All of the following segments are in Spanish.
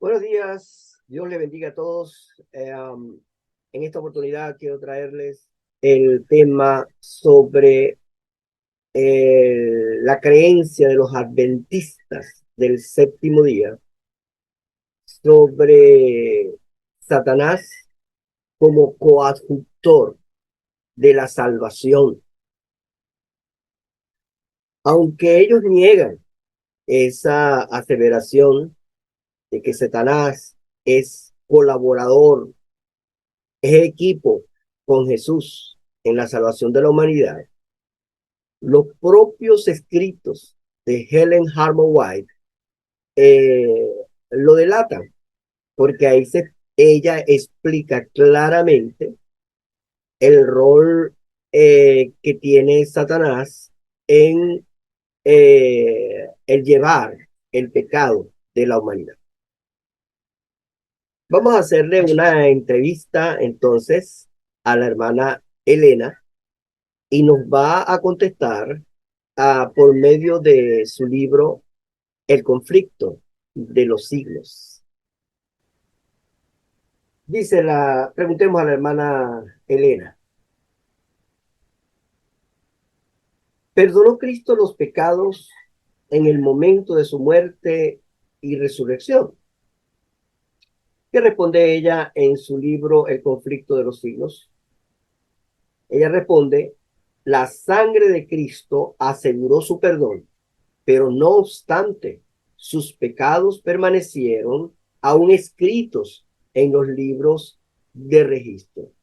Buenos días, Dios le bendiga a todos. En esta oportunidad quiero traerles el tema sobre la creencia de los adventistas del séptimo día, sobre Satanás como coadjutor de la salvación. Aunque ellos niegan esa aseveración de que Satanás es colaborador, es equipo con Jesús en la salvación de la humanidad, los propios escritos de Helen Harmon White eh, lo delatan, porque ella explica claramente el rol que tiene Satanás en el llevar el pecado de la humanidad. Vamos a hacerle una entrevista entonces a la hermana Elena y nos va a contestar por medio de su libro El conflicto de los siglos. Preguntemos a la hermana Elena, ¿perdonó Cristo los pecados en el momento de su muerte y resurrección? ¿Qué responde ella en su libro El conflicto de los siglos? Ella responde, la sangre de Cristo aseguró su perdón, pero no obstante, sus pecados permanecieron aún escritos en los libros de registro.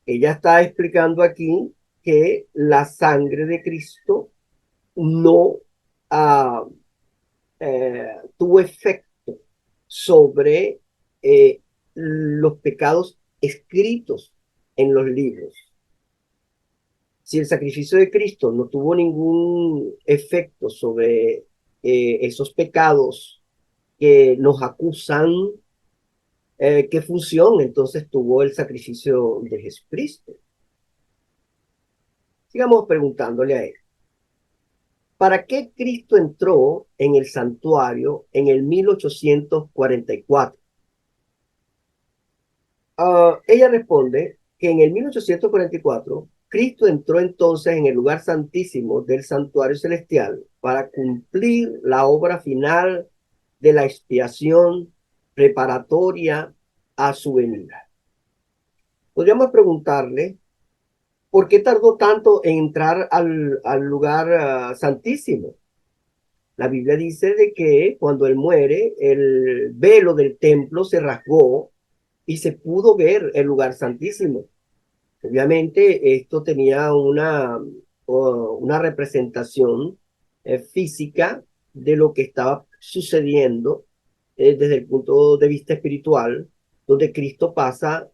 Ella está explicando aquí que la sangre de Cristo no ah, tuvo efecto sobre los pecados escritos en los libros. Si el sacrificio de Cristo no tuvo ningún efecto sobre esos pecados que nos acusan, ¿qué función entonces tuvo el sacrificio de Jesucristo? Sigamos preguntándole a él. ¿Para qué Cristo entró en el santuario en el 1844? Ella responde que en el 1844 Cristo entró entonces en el lugar santísimo del santuario celestial para cumplir la obra final de la expiación preparatoria a su venida. Podríamos preguntarle, ¿por qué tardó tanto en entrar al lugar santísimo? La Biblia dice de que cuando él muere, el velo del templo se rasgó y se pudo ver el lugar santísimo. Obviamente esto tenía una representación física de lo que estaba sucediendo desde el punto de vista espiritual, donde Cristo pasa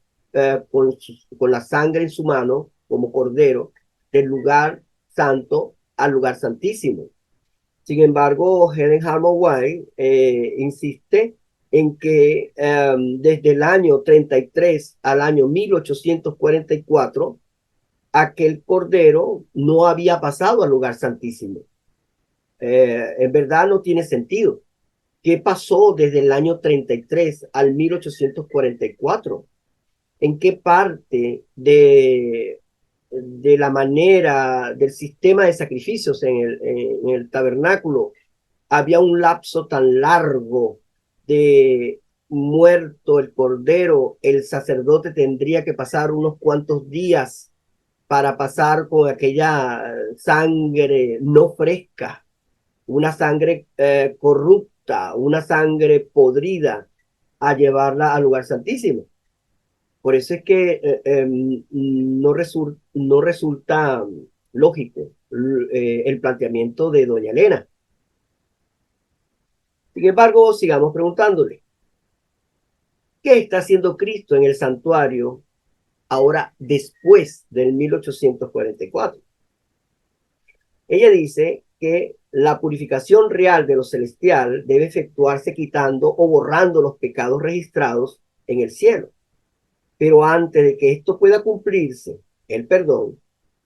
con la sangre en su mano como cordero del lugar santo al lugar santísimo. Sin embargo, Helen Harmon White insiste en que desde el año 33 al año 1844, aquel cordero no había pasado al lugar santísimo. En verdad no tiene sentido. ¿Qué pasó desde el año 33 al 1844? ¿En qué parte de la manera del sistema de sacrificios en el tabernáculo había un lapso tan largo de muerto el cordero? El sacerdote tendría que pasar unos cuantos días para pasar con aquella sangre no fresca, una sangre corrupta, una sangre podrida, a llevarla al lugar santísimo. Por eso es que no resulta lógico el planteamiento de doña Elena. Sin embargo, sigamos preguntándole, ¿qué está haciendo Cristo en el santuario ahora después del 1844? Ella dice que la purificación real de lo celestial debe efectuarse quitando o borrando los pecados registrados en el cielo. Pero antes de que esto pueda cumplirse, el perdón,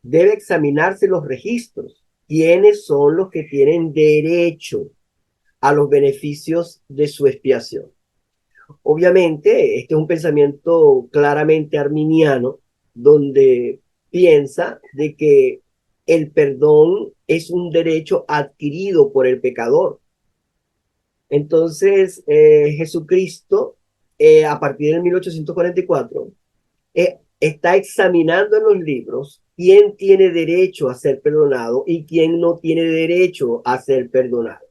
debe examinarse los registros. ¿Quiénes son los que tienen derecho a los beneficios de su expiación. Obviamente, este es un pensamiento claramente arminiano, donde piensa de que el perdón es un derecho adquirido por el pecador. Entonces, Jesucristo, a partir del 1844, está examinando en los libros quién tiene derecho a ser perdonado y quién no tiene derecho a ser perdonado.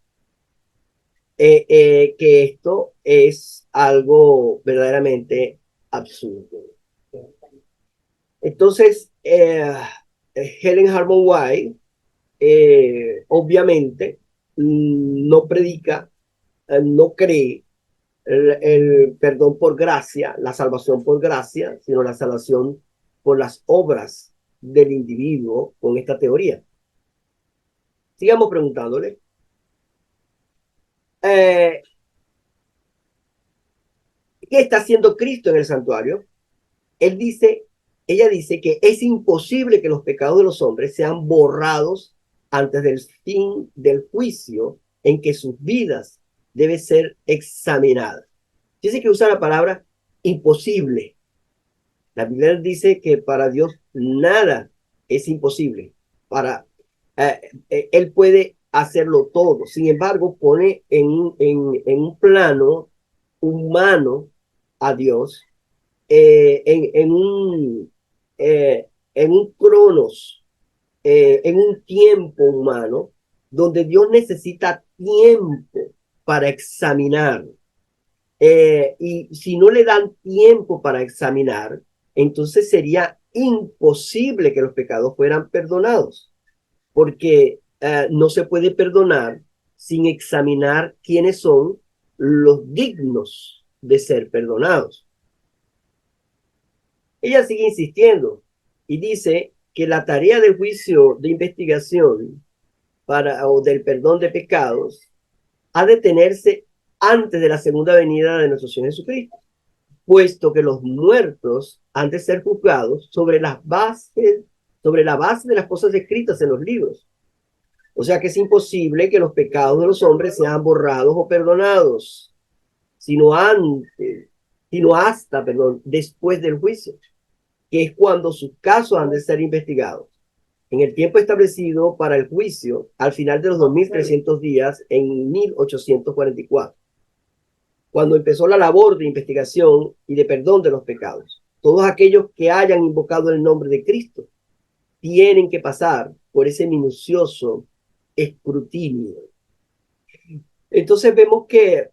Que esto es algo verdaderamente absurdo. Entonces, Helen Harmon White obviamente no predica, no cree el perdón por gracia, la salvación por gracia, sino la salvación por las obras del individuo con esta teoría. Sigamos preguntándole. Eh, ¿Qué está haciendo Cristo en el santuario? Él dice, ella dice que es imposible que los pecados de los hombres sean borrados antes del fin del juicio en que sus vidas deben ser examinadas. Dice que usa la palabra imposible. La Biblia dice que para Dios nada es imposible. Él puede hacerlo todo. Sin embargo, pone en un plano humano a Dios, en un cronos, en un tiempo humano, donde Dios necesita tiempo para examinar. Y si no le dan tiempo para examinar, entonces sería imposible que los pecados fueran perdonados, porque no se puede perdonar sin examinar quiénes son los dignos de ser perdonados. Ella sigue insistiendo y dice que la tarea del juicio de investigación o del perdón de pecados ha de tenerse antes de la segunda venida de nuestro Señor Jesucristo, puesto que los muertos han de ser juzgados sobre la base de las cosas escritas en los libros. O sea que es imposible que los pecados de los hombres sean borrados o perdonados, sino antes, sino hasta, perdón, después del juicio, que es cuando sus casos han de ser investigados. En el tiempo establecido para el juicio, al final de los 2300 días, en 1844, cuando empezó la labor de investigación y de perdón de los pecados. Todos aquellos que hayan invocado el nombre de Cristo tienen que pasar por ese minucioso escrutinio. Entonces vemos que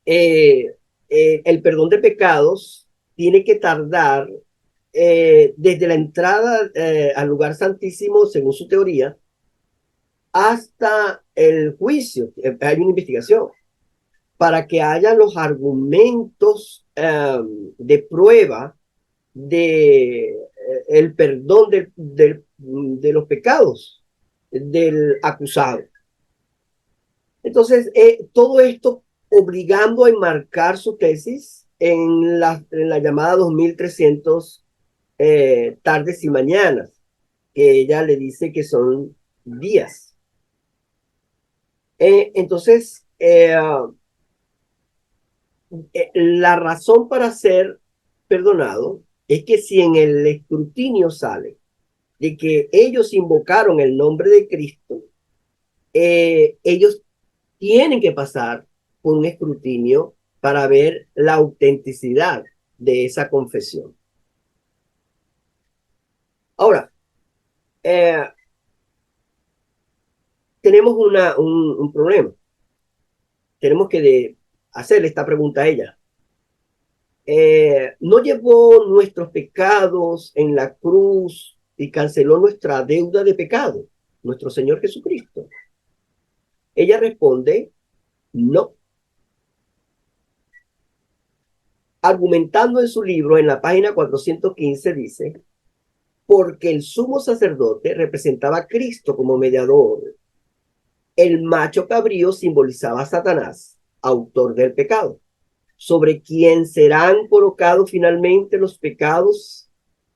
el perdón de pecados tiene que tardar desde la entrada al lugar santísimo, según su teoría, hasta el juicio. Hay una investigación para que haya los argumentos de prueba de el perdón de los pecados del acusado. Entonces, todo esto obligando a enmarcar su tesis en la llamada 2300 tardes y mañanas, que ella le dice que son días. Entonces, la razón para ser perdonado es que si en el escrutinio sale de que ellos invocaron el nombre de Cristo, ellos tienen que pasar por un escrutinio para ver la autenticidad de esa confesión. Ahora, eh, tenemos un problema. Tenemos que hacerle esta pregunta a ella. ¿No llevó nuestros pecados en la cruz y canceló nuestra deuda de pecado, nuestro Señor Jesucristo? Ella responde, no. Argumentando en su libro, en la página 415, dice, porque el sumo sacerdote representaba a Cristo como mediador. El macho cabrío simbolizaba a Satanás, autor del pecado, sobre quien serán colocados finalmente los pecados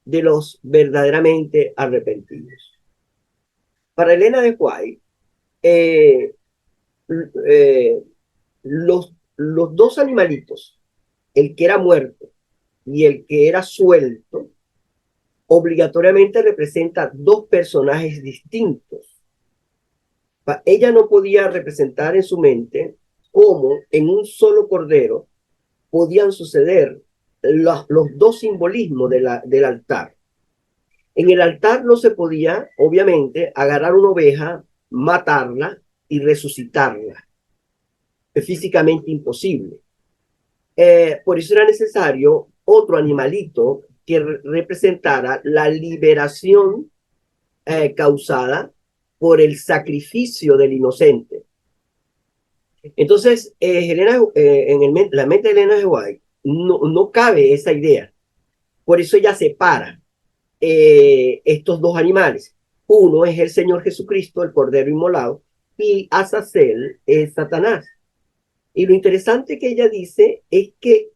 de los verdaderamente arrepentidos. Para Elena de White, eh, los dos animalitos, el que era muerto y el que era suelto, obligatoriamente representa dos personajes distintos. Ella no podía representar en su mente cómo en un solo cordero podían suceder los dos simbolismos del altar. En el altar no se podía, obviamente, agarrar una oveja, matarla y resucitarla. Es físicamente imposible. Por eso era necesario otro animalito que representara la liberación causada por el sacrificio del inocente. Entonces, la mente de Elena de White no cabe esa idea. Por eso ella separa estos dos animales. Uno es el Señor Jesucristo, el Cordero Inmolado, y Azazel es Satanás. Y lo interesante que ella dice es que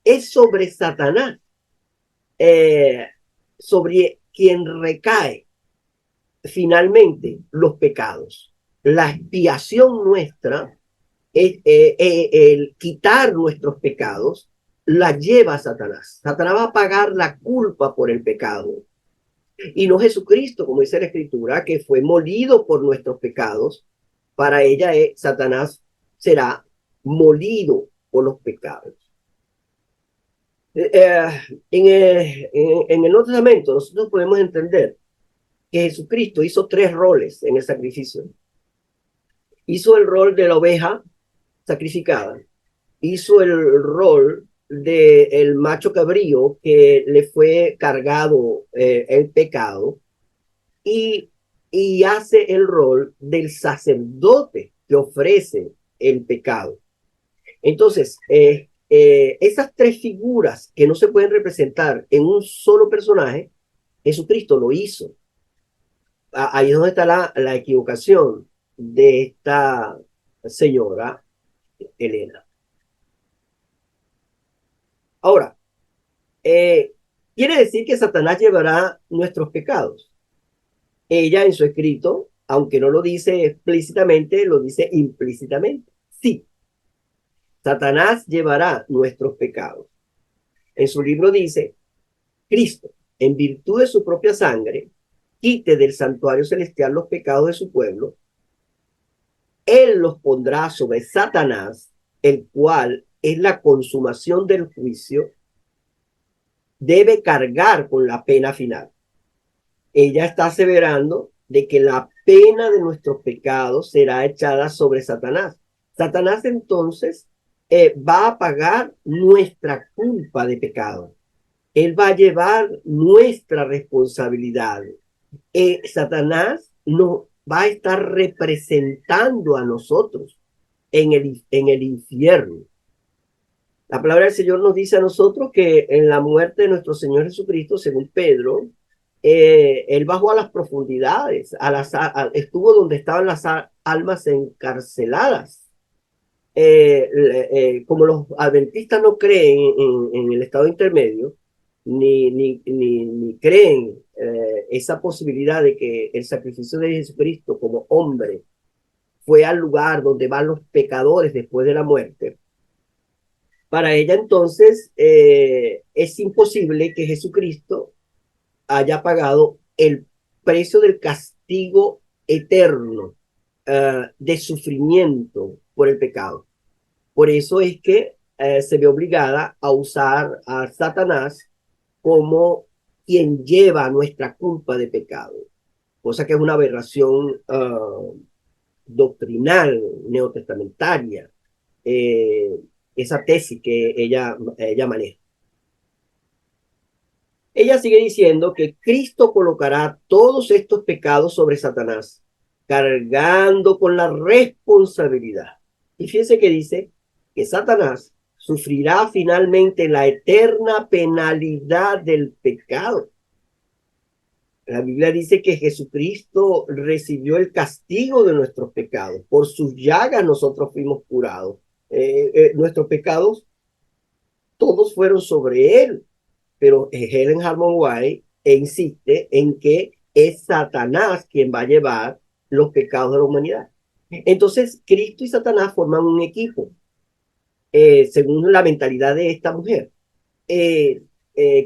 es sobre Satanás, sobre quien recae finalmente los pecados. La expiación nuestra, el quitar nuestros pecados, la lleva a Satanás. Satanás va a pagar la culpa por el pecado. Y no Jesucristo, como dice la Escritura, que fue molido por nuestros pecados. Para ella, Satanás será molido por los pecados. En el Nuevo Testamento nosotros podemos entender que Jesucristo hizo tres roles en el sacrificio. Hizo el rol de la oveja sacrificada, hizo el rol del macho cabrío que le fue cargado el pecado y, y hace el rol del sacerdote que ofrece el pecado. Entonces, esas tres figuras que no se pueden representar en un solo personaje, Jesucristo lo hizo. Ahí es donde está la equivocación de esta señora Elena. Ahora, quiere decir que Satanás llevará nuestros pecados. Ella en su escrito, aunque no lo dice explícitamente, lo dice implícitamente. Sí, Satanás llevará nuestros pecados. En su libro dice, Cristo, en virtud de su propia sangre, quite del santuario celestial los pecados de su pueblo. Él los pondrá sobre Satanás, el cual es la consumación del juicio, debe cargar con la pena final. Ella está aseverando de que la pena de nuestros pecados será echada sobre Satanás. Satanás entonces va a pagar nuestra culpa de pecado. Él va a llevar nuestra responsabilidad. Satanás nos va a estar representando a nosotros en el infierno. La palabra del Señor nos dice a nosotros que en la muerte de nuestro Señor Jesucristo, según Pedro, él bajó a las profundidades, estuvo donde estaban las almas encarceladas. Como los adventistas no creen en el estado intermedio, ni creen esa posibilidad de que el sacrificio de Jesucristo como hombre fue al lugar donde van los pecadores después de la muerte. Para ella entonces es imposible que Jesucristo haya pagado el precio del castigo eterno de sufrimiento por el pecado. Por eso es que se ve obligada a usar a Satanás como quien lleva nuestra culpa de pecado, cosa que es una aberración doctrinal, neotestamentaria, esa tesis que ella maneja. Ella sigue diciendo que Cristo colocará todos estos pecados sobre Satanás, cargando con la responsabilidad. Y fíjense que dice que Satanás sufrirá finalmente la eterna penalidad del pecado. La Biblia dice que Jesucristo recibió el castigo de nuestros pecados. Por sus llagas nosotros fuimos curados. Nuestros pecados todos fueron sobre él. Pero Helen Harmon White insiste en que es Satanás quien va a llevar los pecados de la humanidad. Entonces, Cristo y Satanás forman un equipo, según la mentalidad de esta mujer. eh,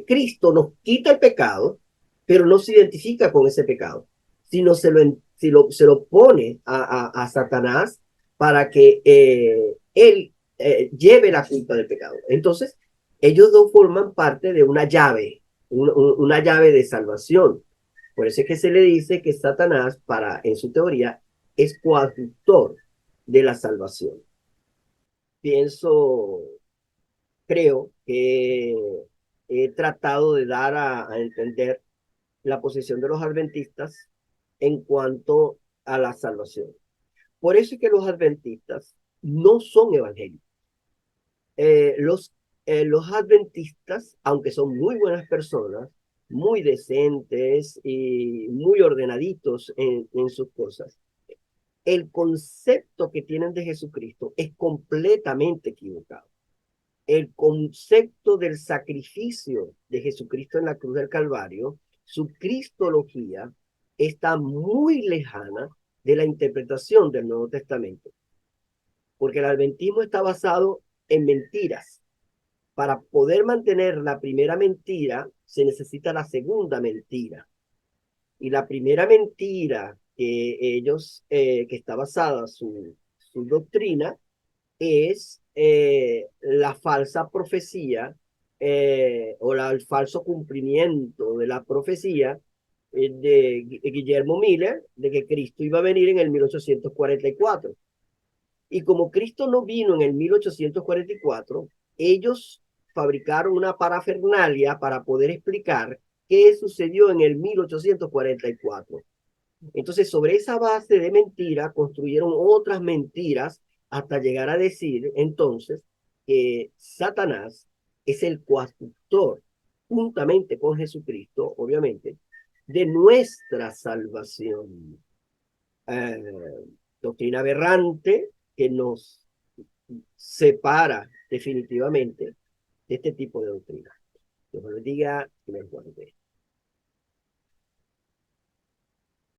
Cristo nos quita el pecado, pero no se identifica con ese pecado, sino se lo pone a Satanás para que él lleve la culpa del pecado. Entonces, ellos dos forman parte de una llave, una llave de salvación. Por eso es que se le dice que Satanás, en su teoría, es coadjutor de la salvación. Pienso creo que he tratado de dar a entender la posición de los adventistas en cuanto a la salvación. Por eso es que los adventistas no son evangélicos. Los adventistas, aunque son muy buenas personas, muy decentes y muy ordenaditos en sus cosas, el concepto que tienen de Jesucristo es completamente equivocado. El concepto del sacrificio de Jesucristo en la cruz del Calvario, su cristología, está muy lejana de la interpretación del Nuevo Testamento, porque el adventismo está basado en mentiras. Para poder mantener la primera mentira, se necesita la segunda mentira. Y la primera mentira que está basada su doctrina, es la falsa profecía el falso cumplimiento de la profecía de Guillermo Miller de que Cristo iba a venir en el 1844. Y como Cristo no vino en el 1844, ellos fabricaron una parafernalia para poder explicar qué sucedió en el 1844. Entonces, sobre esa base de mentira, construyeron otras mentiras hasta llegar a decir entonces que Satanás es el coadjutor, juntamente con Jesucristo, obviamente, de nuestra salvación. Eh, Doctrina aberrante que nos separa definitivamente de este tipo de doctrina. Dios lo diga y me guarde.